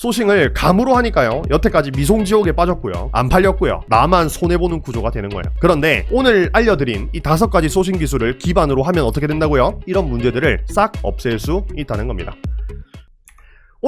소싱을 감으로 하니까요, 여태까지 미송지옥에 빠졌고요, 안 팔렸고요, 나만 손해보는 구조가 되는 거예요. 그런데 오늘 알려드린 이 5가지 소싱 기술을 기반으로 하면 어떻게 된다고요? 이런 문제들을 싹 없앨 수 있다는 겁니다.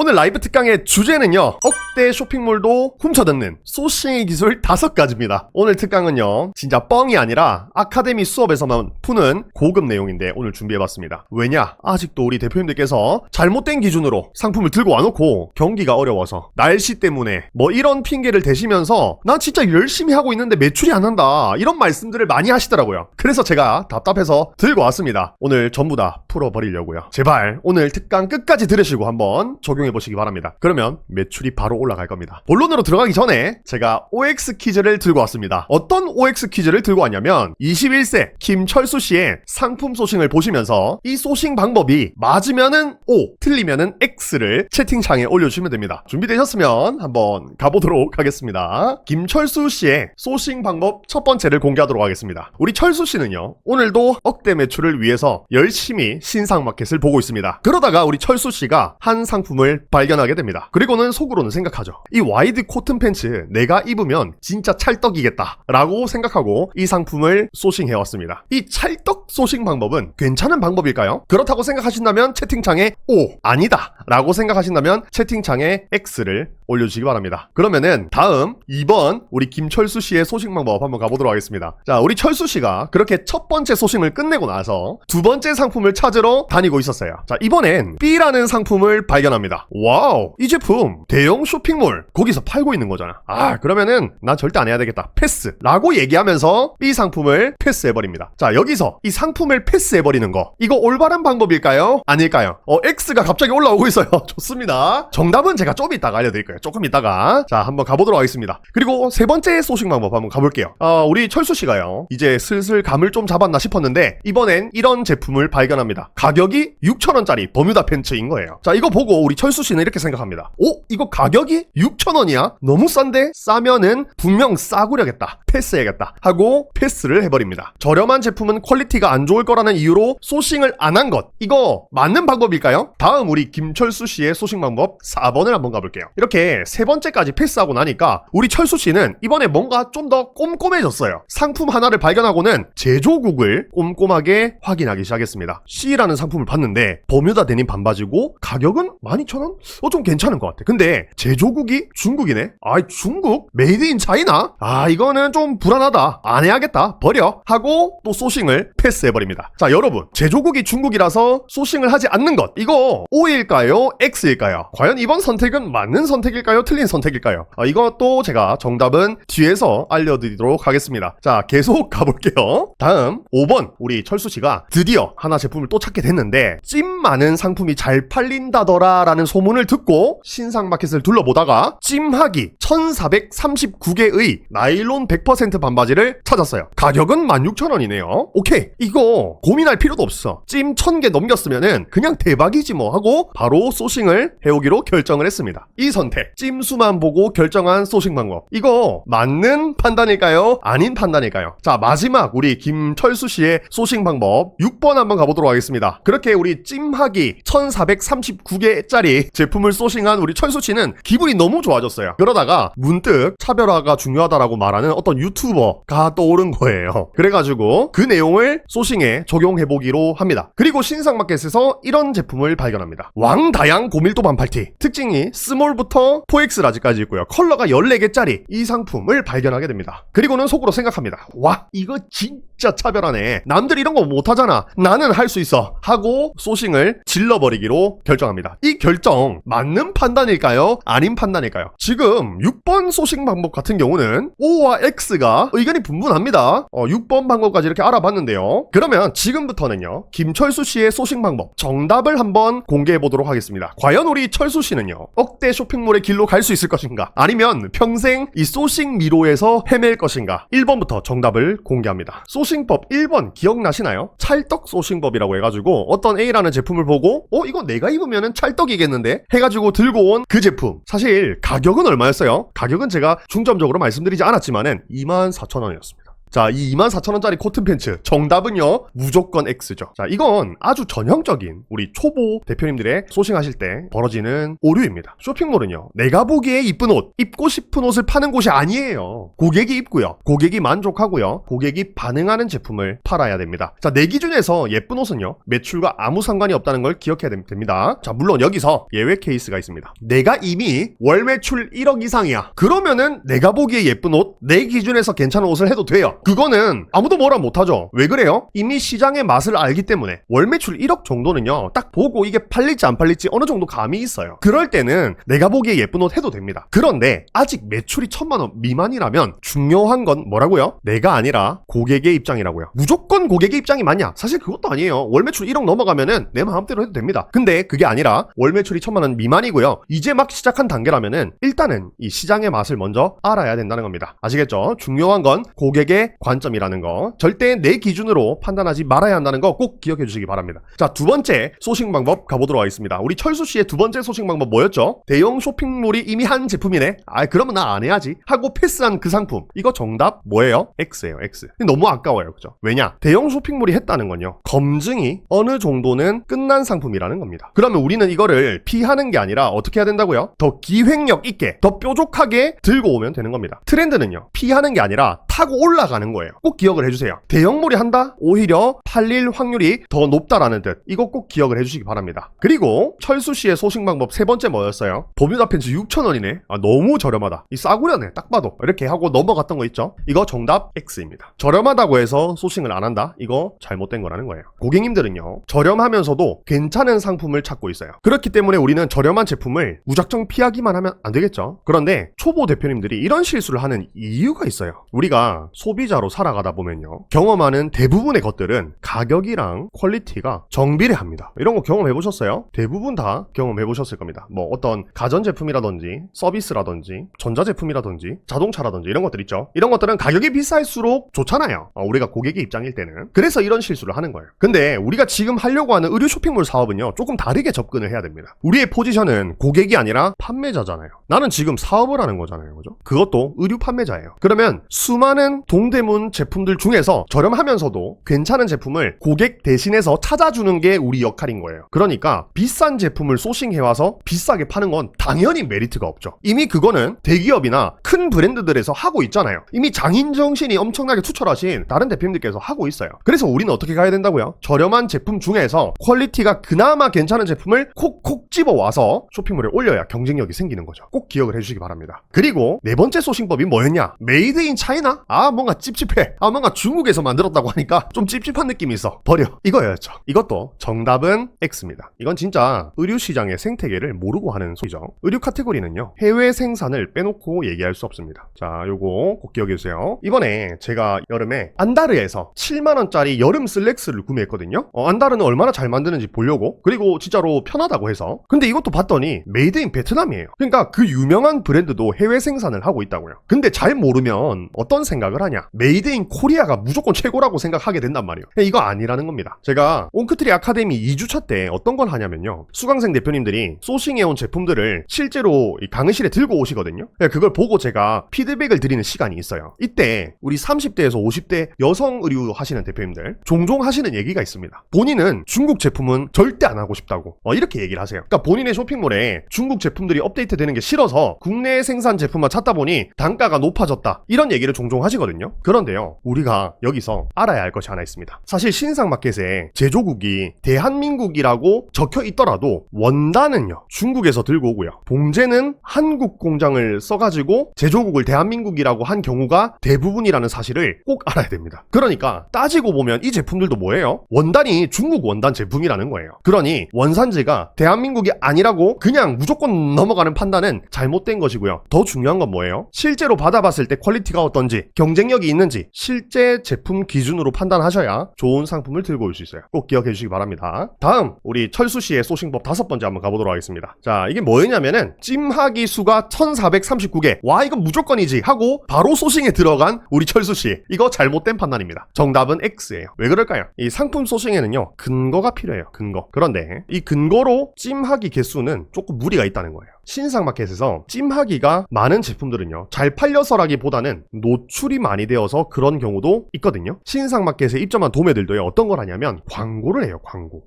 오늘 라이브 특강의 주제는요, 억대 쇼핑몰도 훔쳐듣는 소싱의 기술 5가지입니다. 오늘 특강은요, 진짜 뻥이 아니라 아카데미 수업에서만 푸는 고급 내용인데 오늘 준비해봤습니다. 왜냐? 아직도 우리 대표님들께서 잘못된 기준으로 상품을 들고 와놓고 경기가 어려워서, 날씨 때문에 뭐 이런 핑계를 대시면서 난 진짜 열심히 하고 있는데 매출이 안 난다, 이런 말씀들을 많이 하시더라고요. 그래서 제가 답답해서 들고 왔습니다. 오늘 전부 다 풀어버리려고요. 제발 오늘 특강 끝까지 들으시고 한번 적용해보시기 바랍니다. 그러면 매출이 바로 올라갈 겁니다. 본론으로 들어가기 전에 제가 OX 퀴즈를 들고 왔습니다. 어떤 OX 퀴즈를 들고 왔냐면 21세 김철수 씨의 상품 소싱을 보시면서 이 소싱 방법이 맞으면은 O, 틀리면은 X를 채팅창에 올려주시면 됩니다. 준비되셨으면 한번 가보도록 하겠습니다. 김철수 씨의 소싱 방법 첫 번째를 공개하도록 하겠습니다. 우리 철수 씨는요, 오늘도 억대 매출을 위해서 열심히 신상마켓을 보고 있습니다. 그러다가 우리 철수 씨가 한 상품을 발견하게 됩니다. 그리고는 속으로는 생각하죠. 이 와이드 코튼 팬츠 내가 입으면 진짜 찰떡이겠다 라고 생각하고 이 상품을 소싱해왔습니다. 이 찰떡 소싱 방법은 괜찮은 방법일까요? 그렇다고 생각하신다면 채팅창에 O, 아니다 라고 생각하신다면 채팅창에 X를 올려주시기 바랍니다. 그러면은 다음 2번 우리 김철수 씨의 소싱 방법 한번 가보도록 하겠습니다. 자, 우리 철수 씨가 그렇게 첫 번째 소싱을 끝내고 나서 두 번째 상품을 찾으러 다니고 있었어요. 자, 이번엔 B라는 상품을 발견합니다. 와우, 이 제품 대형 쇼핑몰 거기서 팔고 있는 거잖아. 그러면은 난 절대 안 해야 되겠다, 패스 라고 얘기하면서 B 상품을 패스해버립니다. 자, 여기서 이 상품을 패스해버리는 거, 이거 올바른 방법일까요? 아닐까요? X가 갑자기 올라오고 있어요. 좋습니다. 정답은 제가 좀 이따가 알려드릴 거예요. 조금 이따가. 자, 한번 가보도록 하겠습니다. 그리고 세 번째 소싱 방법 한번 가볼게요. 우리 철수 씨가요, 이제 슬슬 감을 좀 잡았나 싶었는데 이번엔 이런 제품을 발견합니다. 가격이 6,000원짜리 버뮤다 팬츠인 거예요. 자, 이거 보고 우리 철수 씨는 이렇게 생각합니다. 이거 가격이 6,000원이야? 너무 싼데? 싸면은 분명 싸구려겠다, 패스해야겠다 하고 패스를 해버립니다. 저렴한 제품은 퀄리티가 안 좋을 거라는 이유로 소싱을 안 한 것, 이거 맞는 방법일까요? 다음 우리 김철수 씨의 소싱 방법 4번을 한번 가볼게요. 이렇게 세 번째까지 패스하고 나니까 우리 철수 씨는 이번에 뭔가 좀 더 꼼꼼해졌어요. 상품 하나를 발견하고는 제조국을 꼼꼼하게 확인하기 시작했습니다. C라는 상품을 봤는데 버뮤다 데님 반바지고 가격은 12,000원? 좀 괜찮은 것 같아. 근데 제조국이 중국이네? 중국? 메이드 인 차이나? 이거는 좀 불안하다, 안 해야겠다, 버려 하고 또 소싱을 패스해버립니다. 자, 여러분, 제조국이 중국이라서 소싱을 하지 않는 것, 이거 O일까요? X일까요? 과연 이번 선택은 맞는 선택일까요? 틀린 선택일까요? 이것도 제가 정답은 뒤에서 알려드리도록 하겠습니다. 자, 계속 가볼게요. 다음 5번 우리 철수씨가 드디어 하나 제품을 또 찾게 됐는데 찜 많은 상품이 잘 팔린다더라 라는 소문을 듣고 신상마켓을 둘러보다가 찜하기 1439개의 나일론 100% 반바지를 찾았어요. 가격은 16,000원이네요. 오케이, 이거 고민할 필요도 없어. 찜 1000개 넘겼으면은 그냥 대박이지 뭐 하고 바로 소싱을 해오기로 결정을 했습니다. 이 선택, 찜수만 보고 결정한 소싱 방법, 이거 맞는 판단일까요? 아닌 판단일까요? 자, 마지막 우리 김철수 씨의 소싱 방법 6번 한번 가보도록 하겠습니다. 그렇게 우리 찜하기 1439개짜리 제품을 소싱한 우리 철수 씨는 기분이 너무 좋아졌어요. 그러다가 문득 차별화가 중요하다라고 말하는 어떤 유튜버가 떠오른 거예요. 그래가지고 그 내용을 소싱에 적용해보기로 합니다. 그리고 신상마켓에서 이런 제품을 발견합니다. 왕다양 고밀도 반팔티, 특징이 스몰부터 4X 라지까지 있고요. 컬러가 14개짜리 이 상품을 발견하게 됩니다. 그리고는 속으로 생각합니다. 와, 이거 진짜 차별하네, 남들 이런 거 못하잖아, 나는 할 수 있어 하고 소싱을 질러버리기로 결정합니다. 이 결정 맞는 판단일까요? 아닌 판단일까요? 지금 6번 소싱 방법 같은 경우는 O와 X가 의견이 분분합니다. 6번 방법까지 이렇게 알아봤는데요. 그러면 지금부터는요, 김철수 씨의 소싱 방법 정답을 한번 공개해 보도록 하겠습니다. 과연 우리 철수 씨는요, 억대 쇼핑몰의 길로 갈 수 있을 것인가, 아니면 평생 이 소싱 미로에서 헤맬 것인가? 1번부터 정답을 공개합니다. 소싱법 1번 기억나시나요? 찰떡 소싱법이라고 해가지고 어떤 A라는 제품을 보고 이거 내가 입으면은 찰떡이겠는데 해가지고 들고 온 그 제품, 사실 가격은 얼마였어요? 가격은 제가 중점적으로 말씀드리지 않았지만은 24,000원이었습니다. 자, 이 24,000원짜리 코튼 팬츠 정답은요 무조건 X죠. 자, 이건 아주 전형적인 우리 초보 대표님들의 소싱하실 때 벌어지는 오류입니다. 쇼핑몰은요 내가 보기에 이쁜 옷, 입고 싶은 옷을 파는 곳이 아니에요. 고객이 입고요, 고객이 만족하고요, 고객이 반응하는 제품을 팔아야 됩니다. 자, 내 기준에서 예쁜 옷은요 매출과 아무 상관이 없다는 걸 기억해야 됩니다. 자, 물론 여기서 예외 케이스가 있습니다. 내가 이미 월 매출 1억 이상이야. 그러면은 내가 보기에 예쁜 옷, 내 기준에서 괜찮은 옷을 해도 돼요. 그거는 아무도 뭐라 못하죠. 왜 그래요? 이미 시장의 맛을 알기 때문에. 월 매출 1억 정도는요 딱 보고 이게 팔릴지 안 팔릴지 어느 정도 감이 있어요. 그럴 때는 내가 보기에 예쁜 옷 해도 됩니다. 그런데 아직 매출이 1,000만 원 미만이라면 중요한 건 뭐라고요? 내가 아니라 고객의 입장이라고요. 무조건 고객의 입장이 맞냐? 사실 그것도 아니에요. 월 매출 1억 넘어가면은 내 마음대로 해도 됩니다. 근데 그게 아니라 월 매출이 1,000만 원 미만이고요. 이제 막 시작한 단계라면은 일단은 이 시장의 맛을 먼저 알아야 된다는 겁니다. 아시겠죠? 중요한 건 고객의 관점이라는 거. 절대 내 기준으로 판단하지 말아야 한다는 거 꼭 기억해 주시기 바랍니다. 자, 두 번째 소싱 방법 가보도록 하겠습니다. 우리 철수 씨의 두 번째 소싱 방법 뭐였죠? 대형 쇼핑몰이 이미 한 제품이네. 그러면 나 안 해야지 하고 패스한 그 상품. 이거 정답 뭐예요? X예요, X. 너무 아까워요, 그죠? 왜냐? 대형 쇼핑몰이 했다는 건요 검증이 어느 정도는 끝난 상품이라는 겁니다. 그러면 우리는 이거를 피하는 게 아니라 어떻게 해야 된다고요? 더 기획력 있게, 더 뾰족하게 들고 오면 되는 겁니다. 트렌드는요 피하는 게 아니라 타고 올라가는 거예요. 꼭 기억을 해주세요. 대형몰이 한다? 오히려 팔릴 확률이 더 높다라는 뜻. 이거 꼭 기억을 해주시기 바랍니다. 그리고 철수 씨의 소싱 방법 세 번째 뭐였어요? 버뮤다 팬츠 6,000원이네. 너무 저렴하다. 이 싸구려네. 딱 봐도. 이렇게 하고 넘어갔던 거 있죠? 이거 정답 X입니다. 저렴하다고 해서 소싱을 안 한다? 이거 잘못된 거라는 거예요. 고객님들은요 저렴하면서도 괜찮은 상품을 찾고 있어요. 그렇기 때문에 우리는 저렴한 제품을 무작정 피하기만 하면 안 되겠죠? 그런데 초보 대표님들이 이런 실수를 하는 이유가 있어요. 우리가 소비자로 살아가다 보면요 경험하는 대부분의 것들은 가격이랑 퀄리티가 정비례합니다. 이런 거 경험해 보셨어요? 대부분 다 경험해 보셨을 겁니다. 뭐 어떤 가전제품이라든지 서비스라든지 전자제품이라든지 자동차라든지 이런 것들 있죠. 이런 것들은 가격이 비쌀수록 좋잖아요. 우리가 고객의 입장일 때는. 그래서 이런 실수를 하는 거예요. 근데 우리가 지금 하려고 하는 의류 쇼핑몰 사업은요 조금 다르게 접근을 해야 됩니다. 우리의 포지션은 고객이 아니라 판매자잖아요. 나는 지금 사업을 하는 거잖아요, 그죠? 그것도 의류 판매자예요. 그러면 수많은 동대문 제품들 중에서 저렴하면서도 괜찮은 제품을 고객 대신해서 찾아주는 게 우리 역할인 거예요. 그러니까 비싼 제품을 소싱해와서 비싸게 파는 건 당연히 메리트가 없죠. 이미 그거는 대기업이나 큰 브랜드들에서 하고 있잖아요. 이미 장인 정신이 엄청나게 투철하신 다른 대표님들께서 하고 있어요. 그래서 우리는 어떻게 가야 된다고요? 저렴한 제품 중에서 퀄리티가 그나마 괜찮은 제품을 콕콕 집어와서 쇼핑몰에 올려야 경쟁력이 생기는 거죠. 꼭 기억을 해주시기 바랍니다. 그리고 네 번째 소싱법이 뭐였냐? 메이드 인 차이나? 뭔가 찝찝해. 뭔가 중국에서 만들었다고 하니까 좀 찝찝한 느낌이 있어. 버려. 이거였죠. 이것도 정답은 X입니다. 이건 진짜 의류 시장의 생태계를 모르고 하는 소리죠. 의류 카테고리는요 해외 생산을 빼놓고 얘기할 수 없습니다. 자, 요거 꼭 기억해 주세요. 이번에 제가 여름에 안다르에서 7만원짜리 여름 슬랙스를 구매했거든요. 안다르는 얼마나 잘 만드는지 보려고. 그리고 진짜로 편하다고 해서. 근데 이것도 봤더니 메이드 인 베트남이에요. 그러니까 그 유명한 브랜드도 해외 생산을 하고 있다고요. 근데 잘 모르면 어떤 생각을 하냐? 메이드 인 코리아가 무조건 최고라고 생각하게 된단 말이에요. 이거 아니라는 겁니다. 제가 옹크트리 아카데미 2주차 때 어떤 걸 하냐면요 수강생 대표님들이 소싱해온 제품들을 실제로 이 강의실에 들고 오시거든요. 그걸 보고 제가 피드백을 드리는 시간이 있어요. 이때 우리 30대에서 50대 여성 의류 하시는 대표님들 종종 하시는 얘기가 있습니다. 본인은 중국 제품은 절대 안 하고 싶다고 이렇게 얘기를 하세요. 그러니까 본인의 쇼핑몰에 중국 제품들이 업데이트 되는 게 싫어서 국내 생산 제품만 찾다 보니 단가가 높아졌다, 이런 얘기를 종종 하시거든요. 그런데요 우리가 여기서 알아야 할 것이 하나 있습니다. 사실 신상마켓에 제조국이 대한민국이라고 적혀 있더라도 원단은요 중국에서 들고 오고요 봉제는 한국 공장을 써가지고 제조국을 대한민국이라고 한 경우가 대부분이라는 사실을 꼭 알아야 됩니다. 그러니까 따지고 보면 이 제품들도 뭐예요? 원단이 중국 원단 제품이라는 거예요. 그러니 원산지가 대한민국이 아니라고 그냥 무조건 넘어가는 판단은 잘못된 것이고요. 더 중요한 건 뭐예요? 실제로 받아봤을 때 퀄리티가 어떤지, 경쟁력이 있는지 실제 제품 기준으로 판단하셔야 좋은 상품을 들고 올 수 있어요. 꼭 기억해 주시기 바랍니다. 다음 우리 철수 씨의 소싱법 5번째 한번 가보도록 하겠습니다. 자, 이게 뭐였냐면은 찜하기 수가 1439개. 와, 이건 무조건이지 하고 바로 소싱에 들어간 우리 철수 씨. 이거 잘못된 판단입니다. 정답은 X예요. 왜 그럴까요? 이 상품 소싱에는요 근거가 필요해요. 근거. 그런데 이 근거로 찜하기 개수는 조금 무리가 있다는 거예요. 신상마켓에서 찜하기가 많은 제품들은요, 잘 팔려서라기보다는 노출이 많이 되어서 그런 경우도 있거든요. 신상마켓에 입점한 도매들도요, 어떤 걸 하냐면 광고를 해요.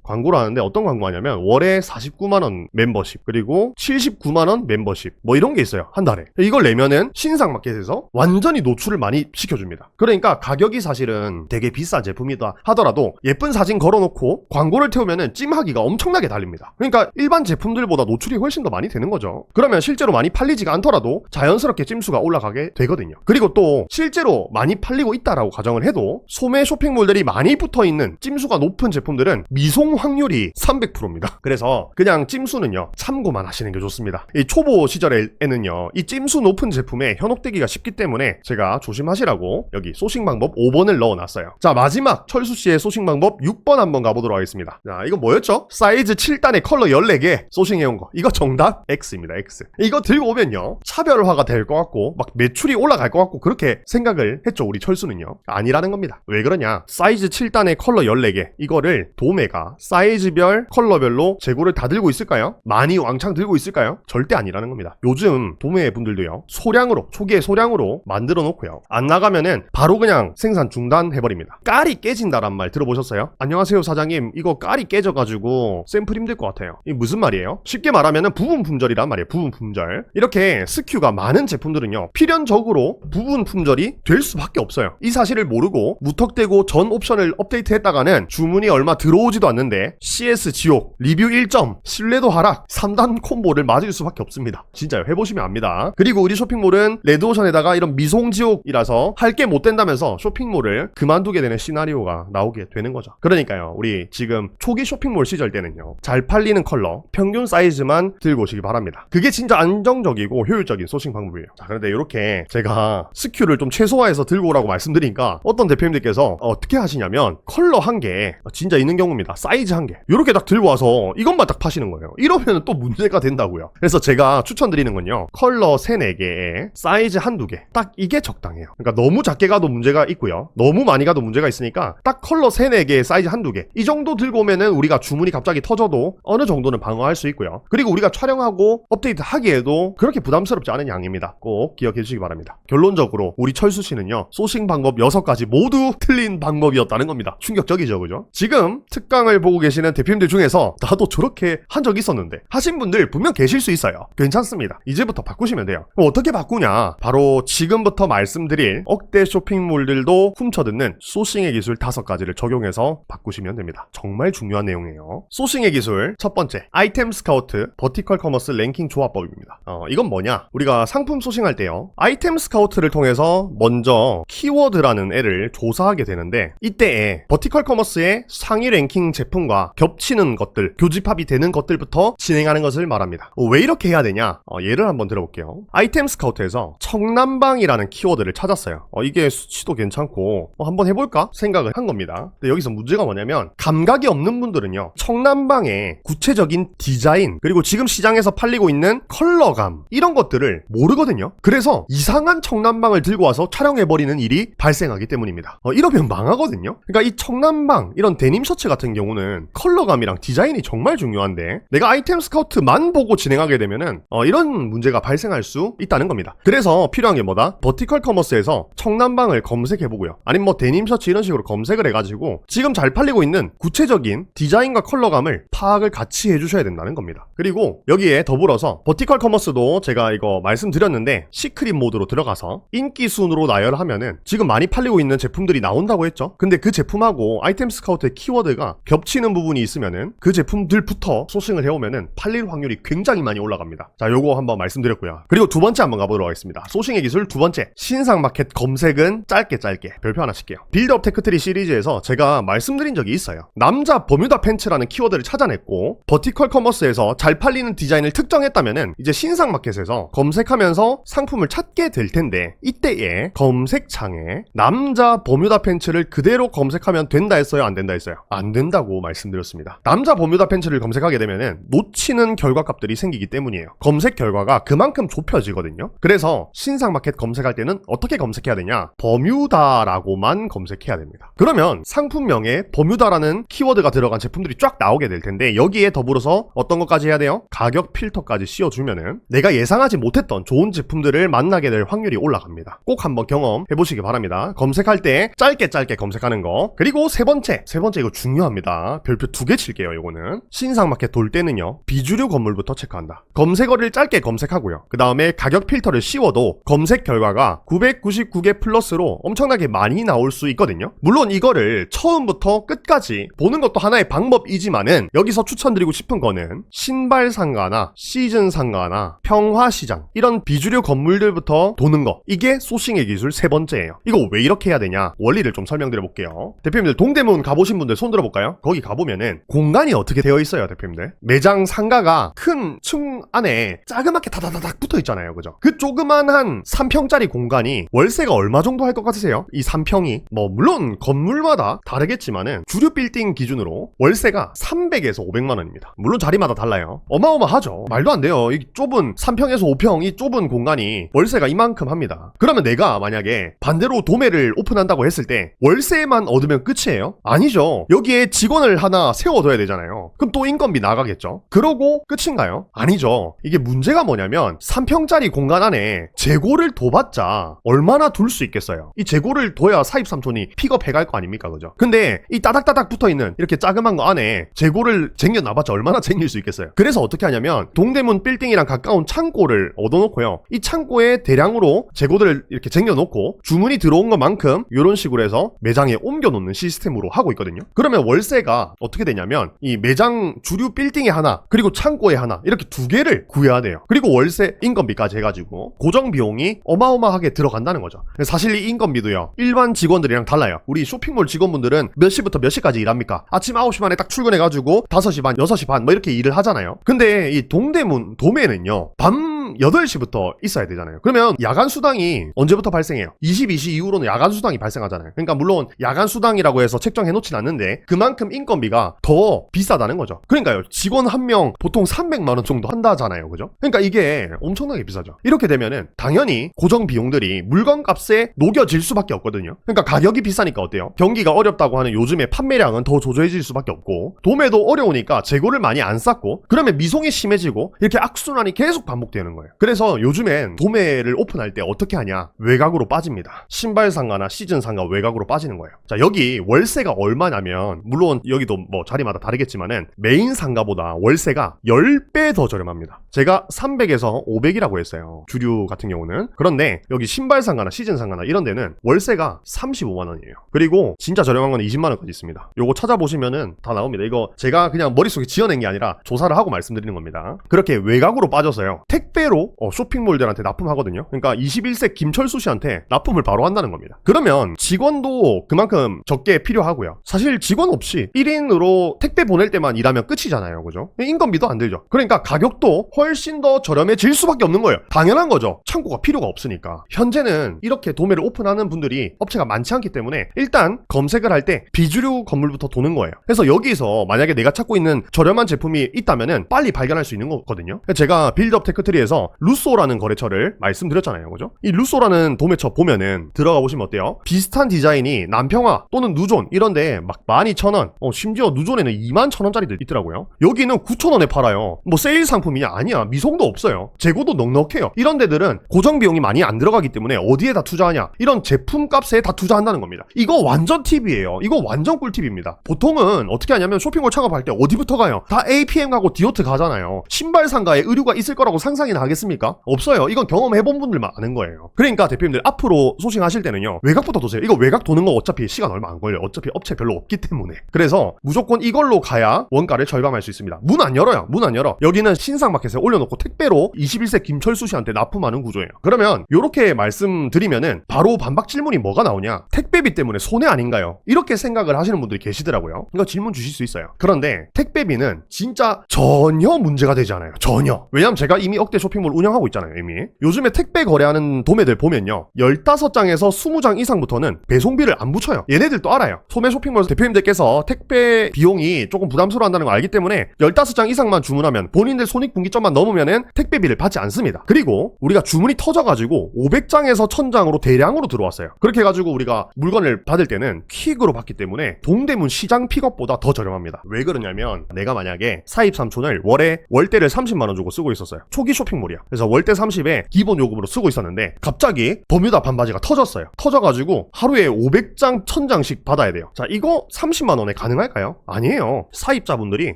광고를 하는데 어떤 광고 하냐면 월에 49만원 멤버십, 그리고 79만원 멤버십, 뭐 이런 게 있어요. 한 달에. 이걸 내면은 신상마켓에서 완전히 노출을 많이 시켜줍니다. 그러니까 가격이 사실은 되게 비싼 제품이다 하더라도 예쁜 사진 걸어놓고 광고를 태우면은 찜하기가 엄청나게 달립니다. 그러니까 일반 제품들보다 노출이 훨씬 더 많이 되는 거죠. 그러면 실제로 많이 팔리지가 않더라도 자연스럽게 찜수가 올라가게 되거든요. 그리고 또 실제로 많이 팔리고 있다라고 가정을 해도 소매 쇼핑몰들이 많이 붙어있는 찜수가 높은 제품들은 미송 확률이 300%입니다. 그래서 그냥 찜수는요, 참고만 하시는 게 좋습니다. 이 초보 시절에는요, 이 찜수 높은 제품에 현혹되기가 쉽기 때문에 제가 조심하시라고 여기 소싱 방법 5번을 넣어놨어요. 자, 마지막 철수씨의 소싱 방법 6번 한번 가보도록 하겠습니다. 자, 이거 뭐였죠? 사이즈 7단에 컬러 14개 소싱해온 거. 이거 정답 X입니다. X. 이거 들고 오면요, 차별화가 될 것 같고 막 매출이 올라갈 것 같고 그렇게 생각을 했죠, 우리 철수는요. 아니라는 겁니다. 왜 그러냐? 사이즈 7단에 컬러 14개, 이거를 도매가 사이즈별 컬러별로 재고를 다 들고 있을까요? 많이 왕창 들고 있을까요? 절대 아니라는 겁니다. 요즘 도매 분들도요, 소량으로, 초기에 소량으로 만들어 놓고요, 안 나가면은 바로 그냥 생산 중단해버립니다. 깔이 깨진다란 말 들어보셨어요? 안녕하세요 사장님, 이거 깔이 깨져가지고 샘플 힘들 것 같아요. 이게 무슨 말이에요? 쉽게 말하면은 부분 품절이란 말이에요. 부분 품절. 이렇게 SKU가 많은 제품들은요, 필연적으로 부분 품절이 될 수밖에 없어요. 이 사실을 모르고 무턱대고 전 옵션을 업데이트했다가는 주문이 얼마 들어오지도 않는데 CS 지옥, 리뷰 1점, 신뢰도 하락, 3단 콤보를 맞을 수밖에 없습니다. 진짜요. 해보시면 압니다. 그리고 우리 쇼핑몰은 레드오션에다가 이런 미송지옥이라서 할 게 못 된다면서 쇼핑몰을 그만두게 되는 시나리오가 나오게 되는 거죠. 그러니까요, 우리 지금 초기 쇼핑몰 시절 때는요, 잘 팔리는 컬러 평균 사이즈만 들고 오시기 바랍니다. 그게 진짜 안정적이고 효율적인 소싱 방법이에요. 자, 그런데 이렇게 제가 SKU를 좀 최소화해서 들고 오라고 말씀드리니까 어떤 대표님들께서 어떻게 하시냐면 컬러 한 개, 진짜 있는 경우입니다. 사이즈 한 개 이렇게 딱 들고 와서 이것만 딱 파시는 거예요. 이러면 또 문제가 된다고요. 그래서 제가 추천드리는 건요, 컬러 3, 4개에 사이즈 한두 개, 딱 이게 적당해요. 그러니까 너무 작게 가도 문제가 있고요, 너무 많이 가도 문제가 있으니까 딱 컬러 3, 4개에 사이즈 한두 개, 이 정도 들고 오면은 우리가 주문이 갑자기 터져도 어느 정도는 방어할 수 있고요. 그리고 우리가 촬영하고 업데이트 하기에도 그렇게 부담스럽지 않은 양입니다. 꼭 기억해 주시기 바랍니다. 결론적으로 우리 철수 씨는요, 소싱 방법 6가지 모두 틀린 방법이었다는 겁니다. 충격적이죠, 그죠? 지금 특강을 보고 계시는 대표님들 중에서 나도 저렇게 한 적 있었는데 하신 분들 분명 계실 수 있어요. 괜찮습니다. 이제부터 바꾸시면 돼요. 그럼 어떻게 바꾸냐? 바로 지금부터 말씀드릴 억대 쇼핑몰들도 훔쳐듣는 소싱의 기술 5가지를 적용해서 바꾸시면 됩니다. 정말 중요한 내용이에요. 소싱의 기술 첫 번째, 아이템 스카우트 버티컬 커머스 랭킹 조합법입니다. 이건 뭐냐? 우리가 상품 소싱할 때요, 아이템 스카우트를 통해서 먼저 키워드라는 애를 조사하게 되는데, 이때에 버티컬 커머스의 상위 랭킹 제품과 겹치는 것들, 교집합이 되는 것들부터 진행하는 것을 말합니다. 왜 이렇게 해야 되냐? 예를 한번 들어볼게요. 아이템 스카우트에서 청남방이라는 키워드를 찾았어요. 이게 수치도 괜찮고 한번 해볼까 생각을 한 겁니다. 근데 여기서 문제가 뭐냐면, 감각이 없는 분들은요, 청남방의 구체적인 디자인, 그리고 지금 시장에서 팔리고 있는 컬러감, 이런 것들을 모르거든요. 그래서 이상한 청남방을 들고 와서 촬영해버리는 일이 발생하기 때문입니다. 이러면 망하거든요. 그러니까 이 청남방, 이런 데님 셔츠 같은 경우는 컬러감이랑 디자인이 정말 중요한데, 내가 아이템 스카우트만 보고 진행하게 되면은 이런 문제가 발생할 수 있다는 겁니다. 그래서 필요한 게 뭐다? 버티컬 커머스에서 청남방을 검색해보고요, 아니면 뭐 데님 셔츠 이런 식으로 검색을 해가지고 지금 잘 팔리고 있는 구체적인 디자인과 컬러감을 파악을 같이 해주셔야 된다는 겁니다. 그리고 여기에 더불어서 버티컬 커머스도 제가 이거 말씀드렸는데, 시크릿 모드로 들어가서 인기 순으로 나열하면은 지금 많이 팔리고 있는 제품들이 나온다고 했죠. 근데 그 제품하고 아이템 스카우트의 키워드가 겹치는 부분이 있으면은 그 제품들부터 소싱을 해오면은 팔릴 확률이 굉장히 많이 올라갑니다. 자, 요거 한번 말씀드렸고요. 그리고 두 번째 한번 가보도록 하겠습니다. 소싱의 기술 두 번째, 신상 마켓 검색은 짧게 별표 하나 칠게요. 빌드업 테크트리 시리즈에서 제가 말씀드린 적이 있어요. 남자 버뮤다 팬츠라는 키워드를 찾아냈고 버티컬 커머스에서 잘 팔리는 디자인을 특정했다면은 이제 신상 마켓에서 검색하면서 상품을 찾게 될 텐데, 이때에 검색창에 남자 버뮤다 팬츠를 그대로 검색하면 된다 했어요, 안 된다 했어요? 안 된다고 말씀드렸습니다. 남자 버뮤다 팬츠를 검색하게 되면은 놓치는 결과값들이 생기기 때문이에요. 검색 결과가 그만큼 좁혀지거든요. 그래서 신상 마켓 검색할 때는 어떻게 검색해야 되냐? 버뮤다라고만 검색해야 됩니다. 그러면 상품명에 버뮤다라는 키워드가 들어간 제품들이 쫙 나오게 될 텐데, 여기에 더불어서 어떤 것까지 해야 돼요? 가격 필터까지 타석까지 씌워주면은 내가 예상하지 못했던 좋은 제품들을 만나게 될 확률이 올라갑니다. 꼭 한번 경험해보시기 바랍니다. 검색할 때 짧게 검색하는 거. 그리고 세 번째 이거 중요합니다. 별표 2개 칠게요. 이거는 신상마켓 돌 때는요, 비주류 건물부터 체크한다. 검색어를 짧게 검색하고요, 그 다음에 가격 필터를 씌워도 검색 결과가 999개 플러스로 엄청나게 많이 나올 수 있거든요. 물론 이거를 처음부터 끝까지 보는 것도 하나의 방법이지만은, 여기서 추천드리고 싶은 거는 신발 상가나 시즌 상가나 평화시장, 이런 비주류 건물들부터 도는 거, 이게 소싱의 기술 세 번째예요. 이거 왜 이렇게 해야 되냐, 원리를 좀 설명드려 볼게요. 대표님들 동대문 가보신 분들 손 들어볼까요? 거기 가보면은 공간이 어떻게 되어 있어요, 대표님들? 매장 상가가 큰 층 안에 자그맣게 다다다닥 붙어 있잖아요, 그죠? 그 조그만한 3평짜리 공간이 월세가 얼마 정도 할 것 같으세요? 이 3평이 뭐 물론 건물마다 다르겠지만은 주류 빌딩 기준으로 월세가 300에서 500만 원입니다. 물론 자리마다 달라요. 어마어마하죠. 말도 안 돼요. 이 좁은 3평에서 5평 이 좁은 공간이 월세가 이만큼 합니다. 그러면 내가 만약에 반대로 도매를 오픈한다고 했을 때 월세만 얻으면 끝이에요? 아니죠. 여기에 직원을 하나 세워둬야 되잖아요. 그럼 또 인건비 나가겠죠. 그러고 끝인가요? 아니죠. 이게 문제가 뭐냐면 3평짜리 공간 안에 재고를 둬봤자 얼마나 둘 수 있겠어요. 이 재고를 둬야 사입삼촌이 픽업해갈 거 아닙니까, 그죠? 근데 이 따닥따닥 붙어있는 이렇게 자그만 거 안에 재고를 쟁여놔봤자 얼마나 쟁일 수 있겠어요. 그래서 어떻게 하냐면 동대문 빌딩이랑 가까운 창고를 얻어놓고요, 이 창고에 대량으로 재고들을 이렇게 쟁여놓고 주문이 들어온 것만큼 이런 식으로 해서 매장에 옮겨놓는 시스템으로 하고 있거든요. 그러면 월세가 어떻게 되냐면 이 매장 주류 빌딩에 하나, 그리고 창고에 하나, 이렇게 두 개를 구해야 돼요. 그리고 월세 인건비까지 해가지고 고정 비용이 어마어마하게 들어간다는 거죠. 사실 이 인건비도요, 일반 직원들이랑 달라요. 우리 쇼핑몰 직원분들은 몇 시부터 몇 시까지 일합니까? 아침 9시 반에 딱 출근해가지고 5시 반, 6시 반 뭐 이렇게 일을 하잖아요. 근데 이 동대문 도매는요, 밤 8시부터 있어야 되잖아요. 그러면 야간 수당이 언제부터 발생해요? 22시 이후로는 야간 수당이 발생하잖아요. 그러니까 물론 야간 수당이라고 해서 책정해 놓진 않는데 그만큼 인건비가 더 비싸다는 거죠. 그러니까요, 직원 한 명 보통 300만 원 정도 한다잖아요, 그죠? 그러니까 이게 엄청나게 비싸죠. 이렇게 되면은 당연히 고정 비용들이 물건 값에 녹여질 수밖에 없거든요. 그러니까 가격이 비싸니까 어때요? 경기가 어렵다고 하는 요즘에 판매량은 더 조조해질 수밖에 없고, 도매도 어려우니까 재고를 많이 안 쌓고, 그러면 미송이 심해지고, 이렇게 악순환이 계속 반복되는 거예요. 그래서 요즘엔 도매를 오픈할 때 어떻게 하냐, 외곽으로 빠집니다. 신발 상가나 시즌 상가 외곽으로 빠지는 거예요. 자, 여기 월세가 얼마냐면, 물론 여기도 뭐 자리마다 다르겠지만은 메인 상가보다 월세가 10배 더 저렴합니다. 제가 300에서 500이라고 했어요, 주류 같은 경우는. 그런데 여기 신발 상가나 시즌 상가나 이런 데는 월세가 35만 원이에요. 그리고 진짜 저렴한 건 20만 원까지 있습니다. 요거 찾아보시면은 다 나옵니다. 이거 제가 그냥 머릿속에 지어낸 게 아니라 조사를 하고 말씀드리는 겁니다. 그렇게 외곽으로 빠져서요, 택배로 쇼핑몰들한테 납품하거든요. 그러니까 21세 김철수 씨한테 납품을 바로 한다는 겁니다. 그러면 직원도 그만큼 적게 필요하고요. 사실 직원 없이 1인으로 택배 보낼 때만 일하면 끝이잖아요, 그죠? 인건비도 안 들죠. 그러니까 가격도 훨씬 더 저렴해질 수밖에 없는 거예요. 당연한 거죠. 창고가 필요가 없으니까. 현재는 이렇게 도매를 오픈하는 분들이 업체가 많지 않기 때문에 일단 검색을 할 때 비주류 건물부터 도는 거예요. 그래서 여기서 만약에 내가 찾고 있는 저렴한 제품이 있다면은 빨리 발견할 수 있는 거거든요. 제가 빌드업 테크트리에서 루소라는 거래처를 말씀드렸잖아요, 그죠? 이 루소라는 도매처 보면은 들어가 보시면 어때요? 비슷한 디자인이 남평화 또는 누존 이런데 막 12,000원, 심지어 누존에는 21,000원짜리들 있더라고요. 여기는 9,000원에 팔아요. 뭐 세일 상품이냐? 아니야. 미송도 없어요. 재고도 넉넉해요. 이런 데들은 고정 비용이 많이 안 들어가기 때문에 어디에다 투자하냐? 이런 제품 값에 다 투자한다는 겁니다. 이거 완전 팁이에요. 이거 완전 꿀팁입니다. 보통은 어떻게 하냐면 쇼핑몰 창업할 때 어디부터 가요? 다 APM 가고 디오트 가잖아요. 신발 상가에 의류가 있을 거라고 상상이나 하겠습니까? 없어요. 이건 경험해본 분들만 아는 거예요. 그러니까 대표님들 앞으로 소싱하실 때는요, 외곽부터 도세요. 이거 외곽 도는 거 어차피 시간 얼마 안 걸려요. 어차피 업체 별로 없기 때문에. 그래서 무조건 이걸로 가야 원가를 절감할 수 있습니다. 문 안 열어요. 문 안 열어. 여기는 신상마켓에 올려놓고 택배로 21세 김철수 씨한테 납품하는 구조예요. 그러면 이렇게 말씀드리면은 바로 반박 질문이 뭐가 나오냐? 택배비 때문에 손해 아닌가요? 이렇게 생각을 하시는 분들이 계시더라고요. 이거 질문 주실 수 있어요. 그런데 택배비는 진짜 전혀 문제가 되지 않아요. 전혀. 왜냐면 제가 이미 억대 쇼핑몰 쇼핑몰 운영하고 있잖아요, 이미. 요즘에 택배 거래하는 도매들 보면요, 15장에서 20장 이상부터는 배송비를 안 붙여요. 얘네들도 알아요. 소매 쇼핑몰 대표님들께서 택배 비용이 조금 부담스러워한다는 걸 알기 때문에 15장 이상만 주문하면 본인들 손익분기점만 넘으면은 택배비를 받지 않습니다. 그리고 우리가 주문이 터져가지고 500장에서 1000장으로 대량으로 들어왔어요. 그렇게 해가지고 우리가 물건을 받을 때는 퀵으로 받기 때문에 동대문 시장 픽업보다 더 저렴합니다. 왜 그러냐면 내가 만약에 사입삼촌을 월대를 30만원 주고 쓰고 있었어요. 초기 쇼핑몰이야. 그래서 월대 30에 기본 요금으로 쓰고 있었는데 갑자기 버뮤다 반바지가 터졌어요. 터져가지고 하루에 500장 1000장씩 받아야 돼요. 자, 이거 30만원에 가능할까요? 아니에요. 사입자분들이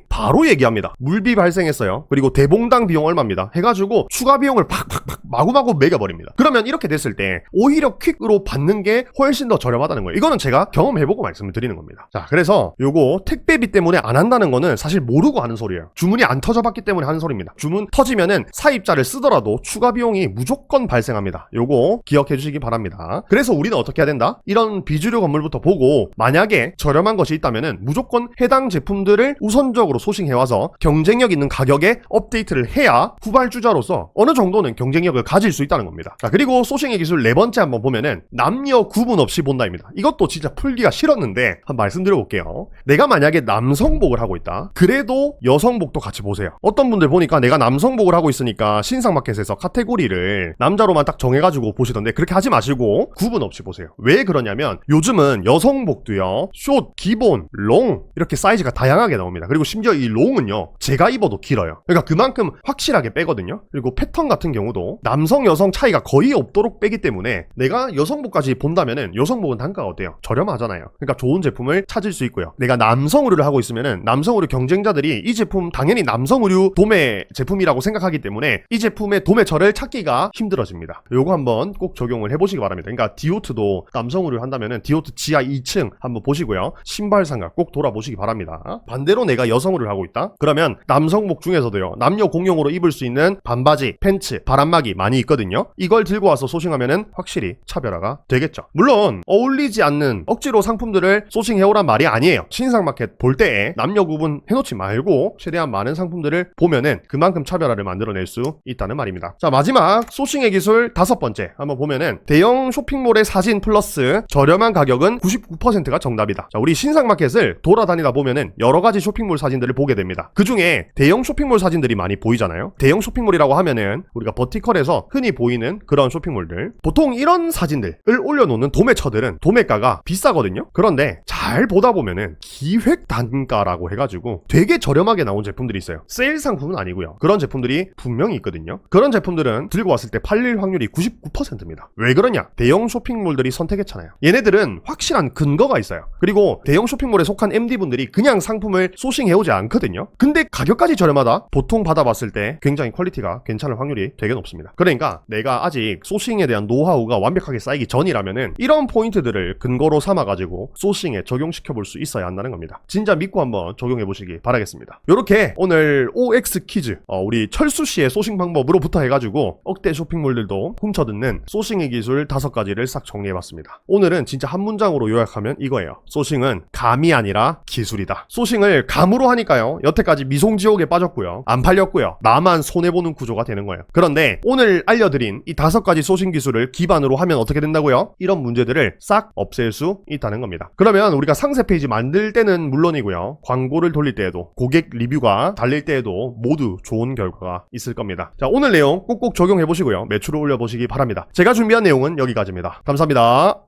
바로 얘기합니다. 물비 발생했어요. 그리고 대봉당 비용 얼마입니다. 해가지고 추가 비용을 팍팍팍 마구마구 매겨버립니다. 그러면 이렇게 됐을 때 오히려 퀵으로 받는 게 훨씬 더 저렴하다는 거예요. 이거는 제가 경험해보고 말씀을 드리는 겁니다. 자, 그래서 요거 택배비 때문에 안 한다는 거는 사실 모르고 하는 소리예요. 주문이 안 터져봤기 때문에 하는 소리입니다. 주문 터지면은 사입자를 쓰더라도 추가 비용이 무조건 발생합니다. 요거 기억해 주시기 바랍니다. 그래서 우리는 어떻게 해야 된다? 이런 비주류 건물부터 보고 만약에 저렴한 것이 있다면은 무조건 해당 제품들을 우선적으로 소싱해와서 경쟁력 있는 가격에 업데이트를 해야 후발주자로서 어느 정도는 경쟁력을 가질 수 있다는 겁니다. 자, 그리고 소싱의 기술 네 번째 한번 보면은 남녀 구분 없이 본다입니다. 이것도 진짜 풀기가 싫었는데 한번 말씀드려볼게요. 내가 만약에 남성복을 하고 있다. 그래도 여성복도 같이 보세요. 어떤 분들 보니까 내가 남성복을 하고 있으니까 신상마켓에서 카테고리를 남자로만 딱 정해가지고 보시던데 그렇게 하지 마시고 구분 없이 보세요. 왜 그러냐면 요즘은 여성복도요, 숏, 기본, 롱 이렇게 사이즈가 다양하게 나옵니다. 그리고 심지어 이 롱은요, 제가 입어도 길어요. 그러니까 그만큼 확실하게 빼거든요. 그리고 패턴 같은 경우도 남성, 여성 차이가 거의 없도록 빼기 때문에 내가 여성복까지 본다면은 여성복은 단가가 어때요? 저렴하잖아요. 그러니까 좋은 제품을 찾을 수 있고요. 내가 남성 의류를 하고 있으면은 남성 의류 경쟁자들이 이 제품 당연히 남성 의류 도매 제품이라고 생각하기 때문에 이 제품의 도매처를 찾기가 힘들어집니다. 요거 한번 꼭 적용을 해보시기 바랍니다. 그러니까 디오트도 남성 의류 한다면은 디오트 지하 2층 한번 보시고요. 신발 상가 꼭 돌아보시기 바랍니다. 반대로 내가 여성 의류를 하고 있다? 그러면 남성복 중에서도요, 남녀 공용으로 입을 수 있는 반바지, 팬츠, 바람막이 많이 있거든요. 이걸 들고 와서 소싱하면은 확실히 차별화가 되겠죠. 물론 어울리지 않는 억지로 상품들을 소싱해오란 말이 아니에요. 신상마켓 볼 때에 남녀 구분 해놓지 말고 최대한 많은 상품들을 보면은 그만큼 차별화를 만들어낼 수 있다는 말입니다. 자, 마지막 소싱의 기술 5번째 한번 보면은 대형 쇼핑몰의 사진 플러스 저렴한 가격은 99%가 정답이다. 자, 우리 신상마켓을 돌아다니다 보면은 여러 가지 쇼핑몰 사진들을 보게 됩니다. 그 중에 대형 쇼핑몰 사진들이 많이 보이잖아요. 대형 쇼핑몰이라고 하면은 우리가 버티컬에서 흔히 보이는 그런 쇼핑몰들, 보통 이런 사진들을 올려놓는 도매처들은 도매가가 비싸거든요. 그런데 잘 보다 보면은 기획 단가라고 해가지고 되게 저렴하게 나온 제품들이 있어요. 세일 상품은 아니고요. 그런 제품들이 분명히 있거든요. 그런 제품들은 들고 왔을 때 팔릴 확률이 99%입니다. 왜 그러냐? 대형 쇼핑몰들이 선택했잖아요. 얘네들은 확실한 근거가 있어요. 그리고 대형 쇼핑몰에 속한 MD분들이 그냥 상품을 소싱해오지 않거든요. 근데 가격까지 저렴하다? 보통 받아봤을 때 굉장히 퀄리티가 괜찮을 확률이 되게 높습니다. 그러니까 내가 아직 소싱에 대한 노하우가 완벽하게 쌓이기 전이라면은 이런 포인트들을 근거로 삼아가지고 소싱에 적용시켜 볼 수 있어야 한다는 겁니다. 진짜 믿고 한번 적용해 보시기 바라겠습니다. 요렇게 오늘 OX 퀴즈, 우리 철수 씨의 소싱 방법으로부터 해가지고 억대 쇼핑몰들도 훔쳐듣는 소싱의 기술 5가지를 싹 정리해봤습니다. 오늘은 진짜 한 문장으로 요약하면 이거예요. 소싱은 감이 아니라 기술이다. 소싱을 감으로 하니까요, 여태까지 미송지옥에 빠졌고요, 안 팔렸고요, 나만 손해보는 구조가 되는 거예요. 그런데 오늘 알려드린 이 5가지 소싱 기술을 기반으로 하면 어떻게 된다고요? 이런 문제들을 싹 없앨 수 있다는 겁니다. 그러면 우리가 상세 페이지 만들 때는 물론이고요, 광고를 돌릴 때에도, 고객 리뷰가 달릴 때에도 모두 좋은 결과가 있을 겁니다. 자, 오늘 내용 꼭꼭 적용해 보시고요, 매출을 올려보시기 바랍니다. 제가 준비한 내용은 여기까지입니다. 감사합니다.